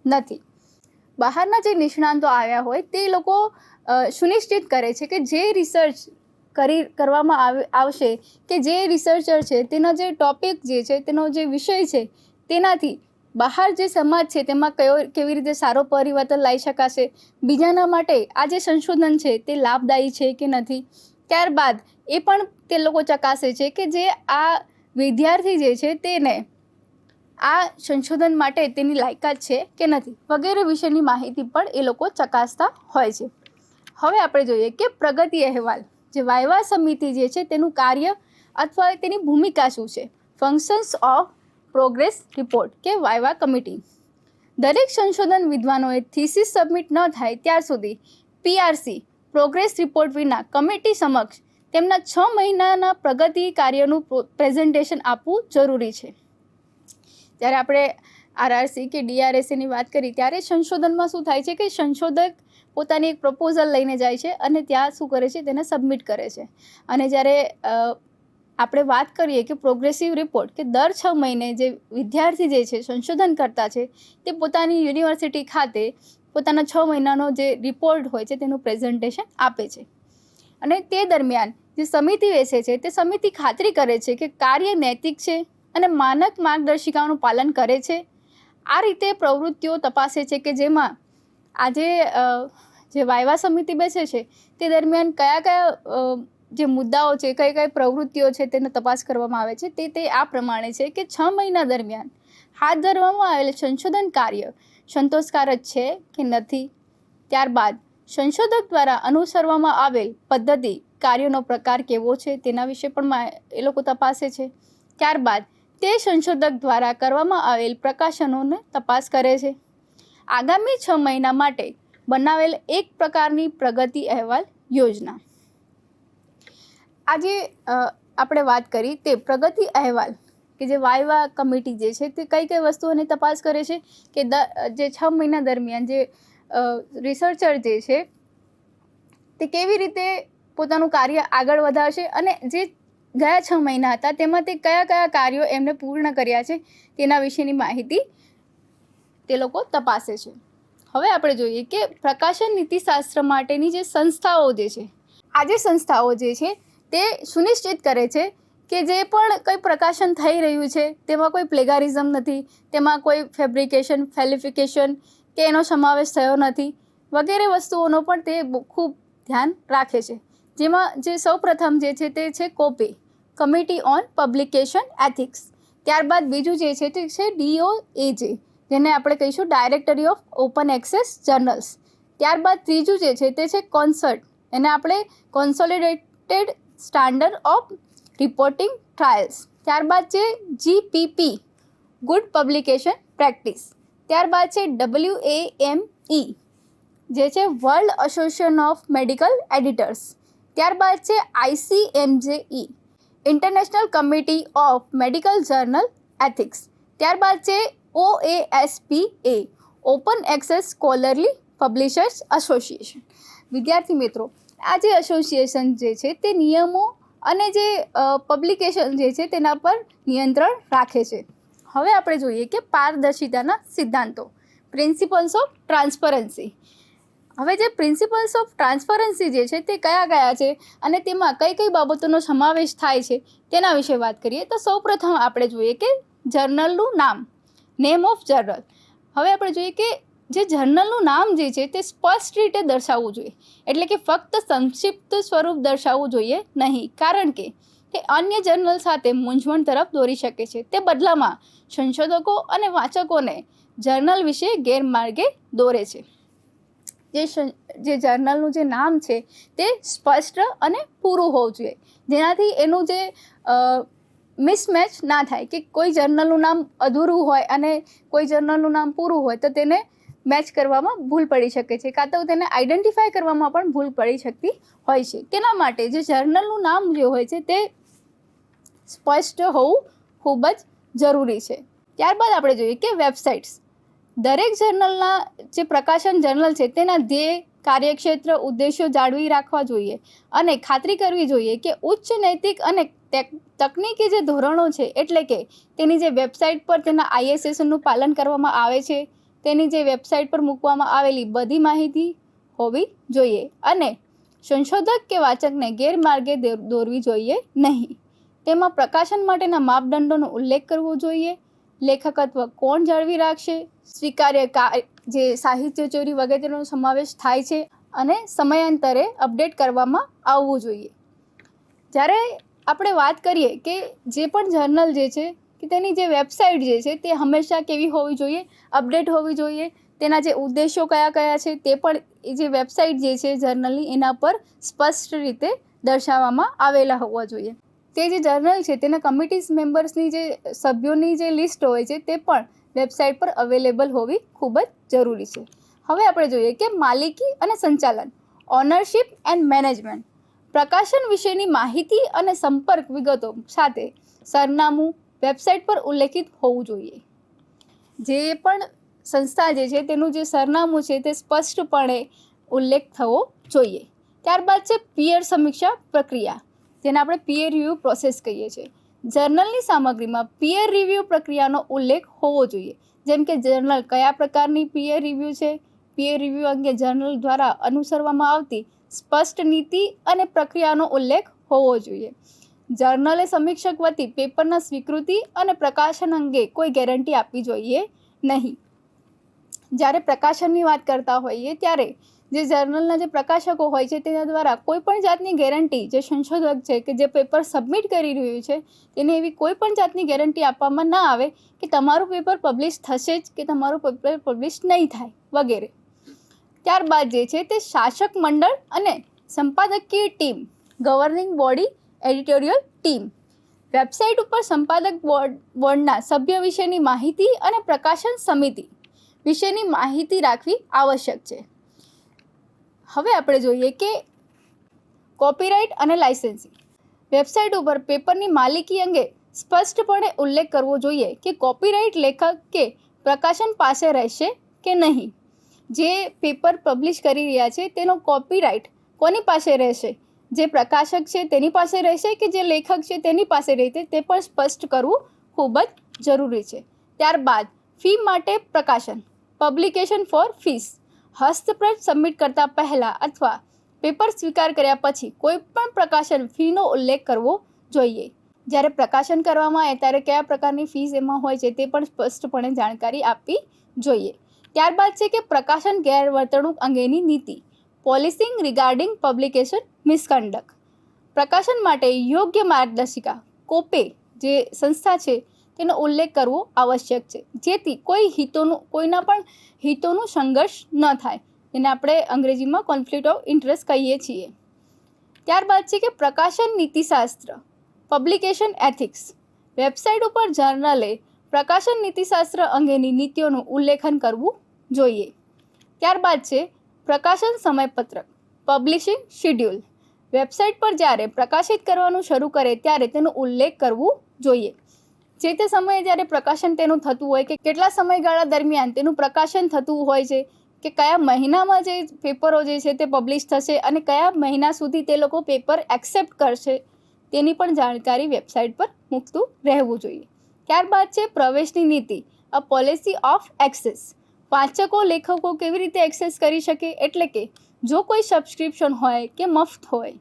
નથી. બહારના જે નિષ્ણાંતો આવ્યા હોય તે લોકો સુનિશ્ચિત કરે છે કે જે રિસર્ચ કરવામાં આવશે કે જે રિસર્ચર છે તેનો જે ટોપિક જે છે તેનો જે વિષય છે તેનાથી બહાર જે સમાજ છે તેમાં કેવી રીતે સારો પરિવર્તન લાવી શકાશે, બીજાના માટે આ જે સંશોધન છે તે લાભદાયી છે કે નથી. ત્યારબાદ એ પણ તે લોકો ચકાસે છે કે જે આ વિદ્યાર્થી જે છે તેને આ સંશોધન માટે તેની લાયકાત છે કે નથી વગેરે વિશેની માહિતી પણ એ લોકો ચકાસતા હોય છે. હવે આપણે જોઈએ કે પ્રગતિ અહેવાલ જે વાયવા સમિતિ જે છે તેનું કાર્ય અથવા તેની ભૂમિકા શું છે. ફંક્શન્સ ઓફ પ્રોગ્રેસ રિપોર્ટ કે વાયવા કમિટી. દરેક સંશોધન વિદ્વાનોએ થીસીસ સબમિટ ન થાય ત્યાર સુધી PRC પ્રોગ્રેસ રિપોર્ટ વિના કમિટી સમક્ષ તેમના 6 મહિનાના પ્રગતિ કાર્યનું પ્રેઝન્ટેશન આપવું જરૂરી છે. જ્યારે આપણે RRC કે DRSCની વાત કરી ત્યારે સંશોધનમાં શું થાય છે કે સંશોધક પોતાની એક પ્રપોઝલ લઈને જાય છે અને ત્યાં શું કરે છે તેને સબમિટ કરે છે. અને જ્યારે આપણે વાત કરીએ કે પ્રોગ્રેસિવ રિપોર્ટ કે દર 6 મહિને જે વિદ્યાર્થી જે છે સંશોધન કરતા છે તે પોતાની યુનિવર્સિટી ખાતે પોતાના 6 મહિનાનો જે રિપોર્ટ હોય છે તેનું પ્રેઝન્ટેશન આપે છે. અને તે દરમિયાન જે સમિતિ બેસે છે તે સમિતિ ખાતરી કરે છે કે કાર્ય નૈતિક છે અને માનક માર્ગદર્શિકાઓનું પાલન કરે છે. આ રીતે પ્રવૃત્તિઓ તપાસે છે કે જેમાં આજે જે વાયવા સમિતિ બેસે છે તે દરમિયાન કયા કયા જે મુદ્દાઓ છે કઈ કઈ પ્રવૃત્તિઓ છે તેનો તપાસ કરવામાં આવે છે. તે આ પ્રમાણે છે કે 6 મહિના દરમિયાન હાથ ધરવામાં આવેલ સંશોધન કાર્ય સંતોષકારક છે કે નથી. ત્યારબાદ સંશોધક દ્વારા અનુસરવામાં આવેલ પદ્ધતિ કાર્યોનો પ્રકાર કેવો છે તેના વિશે પણ એ લોકો તપાસે છે. ત્યારબાદ તે સંશોધક દ્વારા કરવામાં આવેલ પ્રકાશનોને તપાસ કરે છે. આગામી 6 મહિના માટે બનાવેલ એક પ્રકારની પ્રગતિ અહેવાલ યોજના. આજે આપણે વાત કરી તે પ્રગતિ અહેવાલ કે જે વાયવા કમિટી જે છે તે કઈ કઈ વસ્તુઓની તપાસ કરે છે કે જે 6 મહિના દરમિયાન જે રિસર્ચર જે છે તે કેવી રીતે પોતાનું કાર્ય આગળ વધારશે અને જે ગયા 6 મહિના હતા તેમાં તે કયા કયા કાર્યો એમને પૂર્ણ કર્યા છે તેના વિશેની માહિતી તે લોકો તપાસે છે. હવે આપણે જોઈએ કે પ્રકાશન નીતિશાસ્ત્ર માટેની જે સંસ્થાઓ જે છે આ જે સંસ્થાઓ જે છે તે સુનિશ્ચિત કરે છે કે જે પણ કંઈ પ્રકાશન થઈ રહ્યું છે તેમાં કોઈ પ્લેગારિઝમ નથી, તેમાં કોઈ ફેબ્રિકેશન ફેલિફિકેશન કે એનો સમાવેશ થયો નથી વગેરે વસ્તુઓનો પણ તે ખૂબ ધ્યાન રાખે છે. જેમાં જે સૌપ્રથમ જે છે તે છે copy committee on publication ethics. ત્યારબાદ બીજું જે છે તે છે DOAJ જેને આપણે કહીશું directory of open access journals. ત્યારબાદ ત્રીજું જે છે તે છે કોન્સર્ટ એને આપણે consolidated standard of reporting trials. ત્યારબાદ છે GPP ગુડ પબ્લિકેશન પ્રેક્ટિસ. ત્યારબાદ છે WAME જે છે world association of medical editors. ત્યારબાદ છે ICMJE international committee of medical journal ethics. ત્યારબાદ છે OASPA ઓપન એક્સેસ સ્કોલરલી પબ્લિશર્સ એસોસિએશન. વિદ્યાર્થી મિત્રો આ જે એસોસિએશન જે છે તે નિયમો અને જે પબ્લિકેશન જે છે તેના પર નિયંત્રણ રાખે છે. હવે આપણે જોઈએ કે પારદર્શિતાના સિદ્ધાંતો પ્રિન્સિપલ્સ ઓફ ટ્રાન્સપરન્સી. હવે જે પ્રિન્સિપલ્સ ઓફ ટ્રાન્સપરન્સી જે છે તે કયા કયા છે અને તેમાં કઈ કઈ બાબતોનો સમાવેશ થાય છે તેના વિશે વાત કરીએ તો સૌપ્રથમ આપણે જોઈએ કે જર્નલનું નામ નેમ ઓફ જર્નલ. હવે આપણે જોઈએ કે જે જર્નલનું નામ જે છે તે સ્પષ્ટ રીતે દર્શાવવું જોઈએ, એટલે કે ફક્ત સંક્ષિપ્ત સ્વરૂપ દર્શાવવું જોઈએ નહીં, કારણ કે તે અન્ય જર્નલ સાથે મૂંઝવણ તરફ દોરી શકે છે. તે બદલામાં સંશોધકો અને વાચકોને જર્નલ વિશે ગેરમાર્ગે દોરે છે. જે જર્નલનું જે નામ છે તે સ્પષ્ટ અને પૂરું હોવું જોઈએ, જેનાથી એનું જે મિસમેચ ના થાય કે કોઈ જર્નલનું નામ અધૂરું હોય અને કોઈ જર્નલનું નામ પૂરું હોય તો તેને મેચ કરવામાં ભૂલ પડી શકે છે, કાં તો તેને આઈડેન્ટિફાય કરવામાં પણ ભૂલ પડી શકતી હોય છે. તેના માટે જે જર્નલનું નામ જે હોય છે તે સ્પષ્ટ હોવું ખૂબ જ જરૂરી છે. ત્યારબાદ આપણે જોઈએ કે વેબસાઇટ્સ. દરેક જર્નલના જે પ્રકાશન જર્નલ છે તેના ધ્યેય કાર્યક્ષેત્ર ઉદ્દેશો જાળવી રાખવા જોઈએ અને ખાતરી કરવી જોઈએ કે ઉચ્ચ નૈતિક અને તકનીકી જે ધોરણો છે એટલે કે તેની જે વેબસાઇટ પર તેના ISSNનું પાલન કરવામાં આવે છે, તેની જે વેબસાઇટ પર મૂકવામાં આવેલી બધી માહિતી હોવી જોઈએ અને સંશોધક કે વાચકને ગેરમાર્ગે દોરવી જોઈએ નહીં. તેમાં પ્રકાશન માટેના માપદંડોનો ઉલ્લેખ કરવો જોઈએ, લેખકત્વ કોણ જાળવી રાખશે, સ્વીકાર્ય જે સાહિત્ય ચોરી વગેરેનો સમાવેશ થાય છે અને સમયાંતરે અપડેટ કરવામાં આવવું જોઈએ. જ્યારે આપણે વાત કરીએ કે જે પણ જર્નલ જે છે કે તેની જે વેબસાઇટ જે છે તે હંમેશા કેવી હોવી જોઈએ, અપડેટ હોવી જોઈએ. તેના જે ઉદ્દેશો કયા કયા છે તે પણ જે વેબસાઇટ જે છે જર્નલની એના પર સ્પષ્ટ રીતે દર્શાવવામાં આવેલા હોવા જોઈએ. તે જે જર્નલ છે તેના કમિટીઝ મેમ્બર્સની જે સભ્યોની જે લિસ્ટ હોય છે તે પણ વેબસાઇટ પર અવેલેબલ હોવી ખૂબ જ જરૂરી છે. હવે આપણે જોઈએ કે માલિકી અને સંચાલન, ઓનરશિપ એન્ડ મેનેજમેન્ટ. પ્રકાશન વિશેની માહિતી અને સંપર્ક વિગતો સાથે સરનામું વેબસાઇટ પર ઉલ્લેખિત હોવું જોઈએ. જે પણ સંસ્થા જે છે તેનું જે સરનામું છે તે સ્પષ્ટપણે ઉલ્લેખ થવો જોઈએ. ત્યારબાદ છે પીયર સમીક્ષા પ્રક્રિયા, જેને આપણે પીયર રિવ્યૂ પ્રોસેસ કહીએ છીએ. જર્નલની સામગ્રીમાં પીયર રિવ્યૂ પ્રક્રિયાનો ઉલ્લેખ હોવો જોઈએ. જેમ કે જર્નલ કયા પ્રકારની પીયર રિવ્યૂ છે, પીયર રિવ્યૂ અંગે જર્નલ દ્વારા અનુસરવામાં આવતી સ્પષ્ટ નીતિ અને પ્રક્રિયાનો ઉલ્લેખ હોવો જોઈએ. જર્નલે સમીક્ષક વતી પેપરના સ્વીકૃતિ અને પ્રકાશન અંગે કોઈ ગેરંટી આપવી જોઈએ નહીં. જ્યારે પ્રકાશનની વાત કરતા હોઈએ ત્યારે જે જર્નલના જે પ્રકાશકો હોય છે તેના દ્વારા કોઈ પણ જાતની ગેરંટી, જે સંશોધક છે કે જે પેપર સબમિટ કરી રહ્યું છે તેને એવી કોઈ પણ જાતની ગેરંટી આપવામાં ના આવે કે તમારું પેપર પબ્લિશ થશે જ કે તમારું પેપર પબ્લિશ નહીં થાય વગેરે. ત્યારબાદ જે છે તે શાસક મંડળ અને સંપાદકીય team, governing body, editorial team. Website ઉપર સંપાદક બોર્ડના સભ્ય વિશેની માહિતી અને પ્રકાશન સમિતિ વિશેની માહિતી રાખવી આવશ્યક છે. હવે આપણે જોઈએ કે કોપીરાઇટ અને લાઇસન્સિંગ. વેબસાઇટ ઉપર પેપરની માલિકી અંગે સ્પષ્ટપણે ઉલ્લેખ કરવો જોઈએ કે કોપીરાઇટ લેખક કે પ્રકાશન પાસે રહેશે કે નહીં. જે પેપર પબ્લિશ કરી રહ્યા છે તેનો કોપીરાઇટ કોની પાસે રહેશે, જે પ્રકાશક છે તેની પાસે રહેશે કે જે લેખક છે તેની પાસે રહેશે, તે પણ સ્પષ્ટ કરવું ખૂબ જ જરૂરી છે. ત્યારબાદ ફી માટે પ્રકાશન, પબ્લિકેશન ફોર ફીસ. હસ્તપ્રત સબમિટ કરતા પહેલાં અથવા પેપર સ્વીકાર કર્યા પછી કોઈ પણ પ્રકાશન ફીનો ઉલ્લેખ કરવો જોઈએ. જ્યારે પ્રકાશન કરવામાં આવે ત્યારે કયા પ્રકારની ફીસ એમાં હોય છે તે પણ સ્પષ્ટપણે જાણકારી આપવી જોઈએ. ત્યારબાદ છે કે પ્રકાશન ગેરવર્તણૂક અંગેની નીતિ, પોલિસિંગ રિગાર્ડિંગ પબ્લિકેશન મિસકન્ડક્ટ. પ્રકાશન માટે યોગ્ય માર્ગદર્શિકા, કોપે જે સંસ્થા છે તેનો ઉલ્લેખ કરવો આવશ્યક છે, જેથી કોઈના પણ હિતોનું સંઘર્ષ ન થાય. એને આપણે અંગ્રેજીમાં કોન્ફ્લિક્ટ ઓફ ઇન્ટરેસ્ટ કહીએ છીએ. ત્યારબાદ છે કે પ્રકાશન નીતિશાસ્ત્ર, પબ્લિકેશન એથિક્સ. વેબસાઇટ ઉપર જર્નલે પ્રકાશન નીતિશાસ્ત્ર અંગેની નીતિઓનું ઉલ્લેખન કરવું જોઈએ. ત્યારબાદ છે પ્રકાશન સમયપત્રક, પબ્લિશિંગ શિડ્યુલ. વેબસાઇટ પર જ્યારે પ્રકાશિત કરવાનું શરૂ કરે ત્યારે તેનો ઉલ્લેખ કરવું જોઈએ. જે તે સમયે જ્યારે પ્રકાશન તેનું થતું હોય કે કેટલા સમયગાળા દરમિયાન તેનું પ્રકાશન થતું હોય છે, કે કયા મહિનામાં જે પેપરો જે છે તે પબ્લિશ થશે અને કયા મહિના સુધી તે લોકો પેપર એક્સેપ્ટ કરશે તેની પણ જાણકારી વેબસાઇટ પર મૂકતું રહેવું જોઈએ. ત્યારબાદ છે પ્રવેશની નીતિ, અ પોલિસી ઓફ એક્સેસ. વાચકો લેખકો કેવી રીતે એક્સેસ કરી શકે, એટલે કે જો કોઈ સબસ્ક્રિપ્શન હોય કે મફત હોય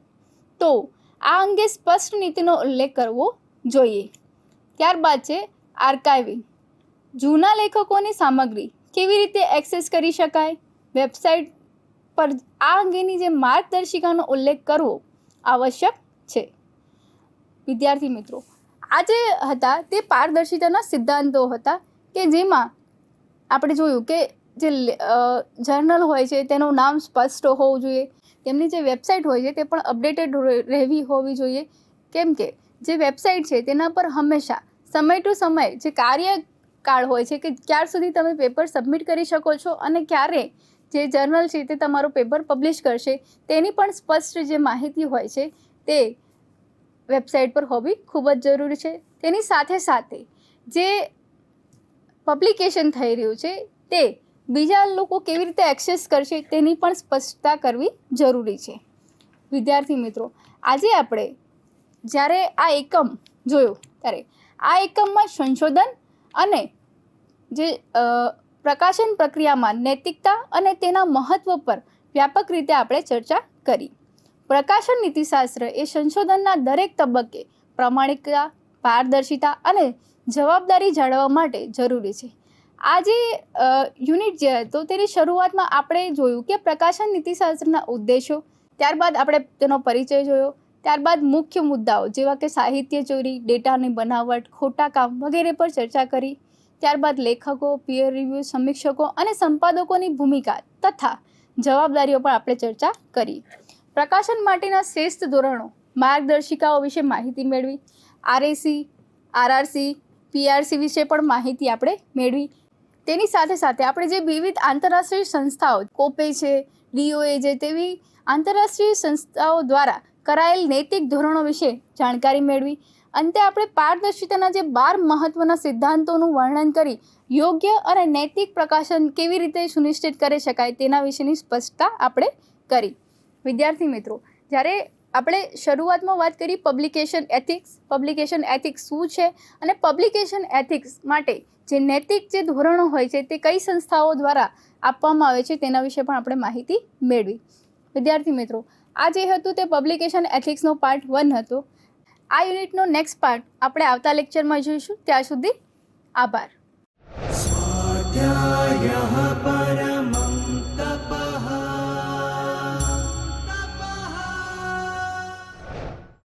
તો આ અંગે સ્પષ્ટ નીતિનો ઉલ્લેખ કરવો જોઈએ. ત્યારબાદ છે આર્કાઇવિંગ. જૂના લેખકોની સામગ્રી કેવી રીતે એક્સેસ કરી શકાય, વેબસાઇટ પર આ અંગેની જે માર્ગદર્શિકાનો ઉલ્લેખ કરવો આવશ્યક છે. વિદ્યાર્થી મિત્રો, આ જે હતા તે પારદર્શિતાના સિદ્ધાંતો હતા કે જેમાં આપણે જોયું કે જે જર્નલ હોય છે તેનું નામ સ્પષ્ટ હોવું જોઈએ, તેમની જે વેબસાઇટ હોય છે તે પણ અપડેટેડ રહેવી હોવી જોઈએ. કેમ કે જે વેબસાઇટ છે તેના પર હંમેશા સમય ટુ સમય જે કાર્યકાળ હોય છે કે ક્યાર સુધી તમે પેપર સબમિટ કરી શકો છો અને ક્યારે જે જર્નલ છે તે તમારું પેપર પબ્લિશ કરશે તેની પણ સ્પષ્ટ જે માહિતી હોય છે તે વેબસાઇટ પર હોવી ખૂબ જ જરૂરી છે. તેની સાથે સાથે જે પબ્લિકેશન થઈ રહ્યું છે તે બીજા લોકો કેવી રીતે એક્સેસ કરશે તેની પણ સ્પષ્ટતા કરવી જરૂરી છે. વિદ્યાર્થી મિત્રો, આજે આપણે જ્યારે આ એકમ જોયો ત્યારે આ એકમમાં સંશોધન અને જે પ્રકાશન પ્રક્રિયામાં નૈતિકતા અને તેના મહત્ત્વ પર વ્યાપક રીતે આપણે ચર્ચા કરી. પ્રકાશન નીતિશાસ્ત્ર એ સંશોધનના દરેક તબક્કે પ્રામાણિકતા, પારદર્શિતા અને જવાબદારી જાળવવા માટે જરૂરી છે. આ જે યુનિટ જે હતો તેની શરૂઆતમાં આપણે જોયું કે પ્રકાશન નીતિશાસ્ત્રના ઉદ્દેશો, ત્યારબાદ આપણે તેનો પરિચય જોયો, ત્યારબાદ મુખ્ય મુદ્દાઓ જેવા કે સાહિત્ય ચોરી, ડેટાની બનાવટ, ખોટા કામ વગેરે પર ચર્ચા કરી. ત્યારબાદ લેખકો, પીયર રિવ્યૂ, સમીક્ષકો અને સંપાદકોની ભૂમિકા તથા જવાબદારીઓ પર આપણે ચર્ચા કરી. પ્રકાશન માટેના શ્રેષ્ઠ ધોરણો, માર્ગદર્શિકાઓ વિશે માહિતી મેળવી. RAC, RRC, PRC વિશે પણ માહિતી આપણે મેળવી. તેની સાથે સાથે આપણે જે વિવિધ આંતરરાષ્ટ્રીય સંસ્થાઓ કોપે છે, DOA છે, તેવી આંતરરાષ્ટ્રીય સંસ્થાઓ દ્વારા કરાયેલ નૈતિક ધોરણો વિશે જાણકારી મેળવી. અંતે આપણે પારદર્શિતાના જે 12 મહત્વના સિદ્ધાંતોનું વર્ણન કરી યોગ્ય અને નૈતિક પ્રકાશન કેવી રીતે સુનિશ્ચિત કરી શકાય તેના વિશેની સ્પષ્ટતા આપણે કરી. વિદ્યાર્થી મિત્રો, જ્યારે આપણે શરૂઆતમાં વાત કરી પબ્લિકેશન એથિક્સ શું છે અને પબ્લિકેશન એથિક્સ માટે જે નૈતિક જે ધોરણો હોય છે તે કઈ સંસ્થાઓ દ્વારા આપવામાં આવે છે તેના વિશે પણ આપણે માહિતી મેળવી. વિદ્યાર્થી મિત્રો, આ જે હતું તે પબ્લિકેશન એથિક્સનો પાર્ટ 1 હતો. આ યુનિટનો નેક્સ્ટ પાર્ટ આપણે આવતા લેક્ચરમાં જોઈશું. ત્યાં સુધી આભાર. स्वाध्यायः